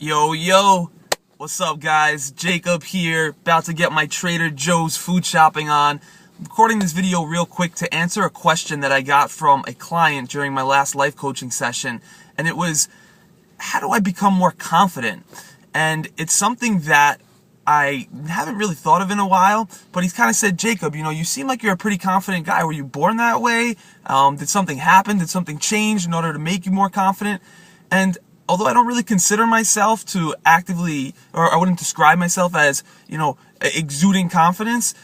Yo, what's up guys? Jacob here, about to get my Trader Joe's food shopping on. I'm recording this video real quick to answer a question that I got from a client during my last life coaching session. And it was, how do I become more confident? And it's something that I haven't really thought of in a while, but he's kind of said, Jacob, you seem like you're a pretty confident guy. Were you born that way? Did something happen? Did something change in order to make you more confident? And although I don't really consider myself to actively, or I wouldn't describe myself as, exuding confidence,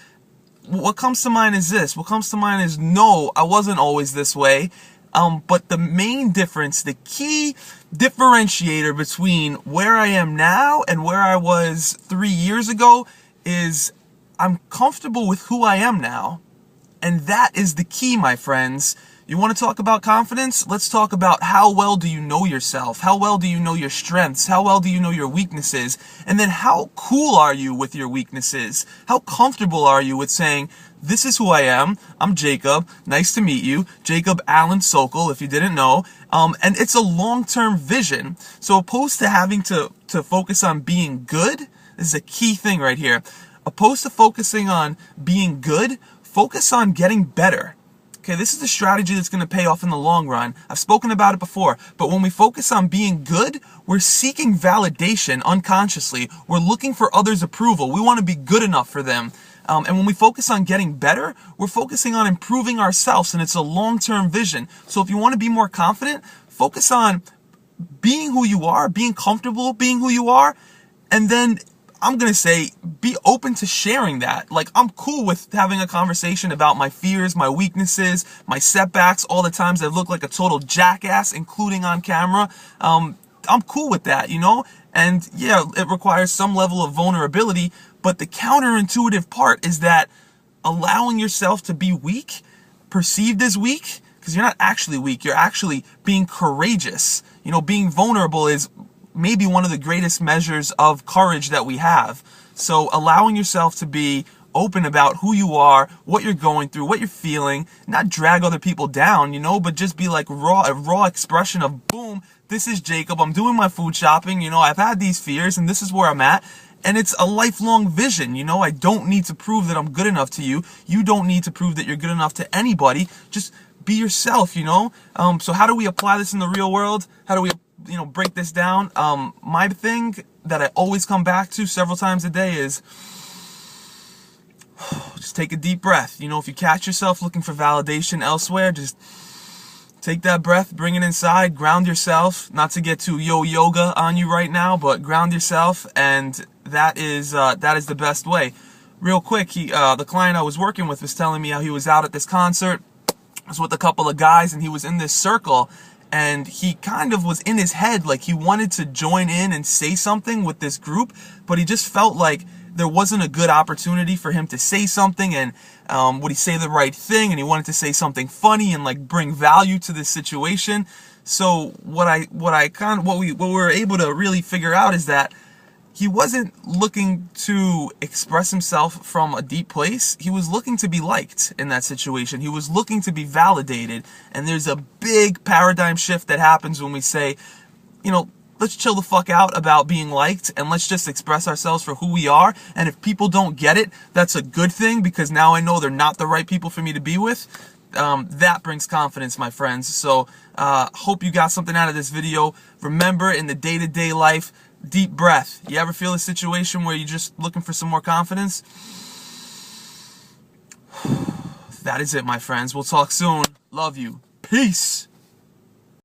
what comes to mind is this. What comes to mind is, no, I wasn't always this way. But the main difference, the key differentiator between where I am now and where I was 3 years ago is I'm comfortable with who I am now. And that is the key, my friends. You want to talk about confidence? Let's talk about how well do you know yourself? How well do you know your strengths? How well do you know your weaknesses? And then how cool are you with your weaknesses? How comfortable are you with saying, this is who I am. I'm Jacob. Nice to meet you. Jacob Allen Sokol, if you didn't know. And it's a long-term vision. So opposed to having to focus on being good, this is a key thing right here. Opposed to focusing on being good, focus on getting better. Okay, this is a strategy that's going to pay off in the long run. I've spoken about it before, but when we focus on being good, we're seeking validation unconsciously. We're looking for others' approval. We want to be good enough for them. And when we focus on getting better, we're focusing on improving ourselves, and it's a long-term vision. So if you want to be more confident, focus on being who you are, being comfortable being who you are, and then I'm going to say, be open to sharing that. Like, I'm cool with having a conversation about my fears, my weaknesses, my setbacks, all the times I've looked like a total jackass, including on camera. I'm cool with that, And yeah, it requires some level of vulnerability, but the counterintuitive part is that allowing yourself to be weak, perceived as weak, because you're not actually weak, you're actually being courageous. Being vulnerable is maybe one of the greatest measures of courage that we have. So allowing yourself to be open about who you are, what you're going through, what you're feeling, not drag other people down, but just be like a raw expression of, boom, this is Jacob, I'm doing my food shopping, I've had these fears and this is where I'm at. And it's a lifelong vision, I don't need to prove that I'm good enough to you. You don't need to prove that you're good enough to anybody. Just be yourself, So how do we apply this in the real world? How do we break this down? My thing that I always come back to several times a day is just take a deep breath. If you catch yourself looking for validation elsewhere, just take that breath, bring it inside, ground yourself. Not to get too yoga on you right now, but ground yourself, and that is the best way. Real quick, the client I was working with was telling me how he was out at this concert, was with a couple of guys, and he was in this circle. And he kind of was in his head, like he wanted to join in and say something with this group, but he just felt like there wasn't a good opportunity for him to say something, and would he say the right thing, and he wanted to say something funny and like bring value to this situation. So what we were able to really figure out is that he wasn't looking to express himself from a deep place. He was looking to be liked in that situation. He was looking to be validated. And there's a big paradigm shift that happens when we say, let's chill the fuck out about being liked and let's just express ourselves for who we are. And if people don't get it, that's a good thing, because now I know they're not the right people for me to be with. That brings confidence, my friends. So hope you got something out of this video. Remember, in the day-to-day life, deep breath. You ever feel a situation where you're just looking for some more confidence? That is it, my friends. We'll talk soon. Love you. Peace.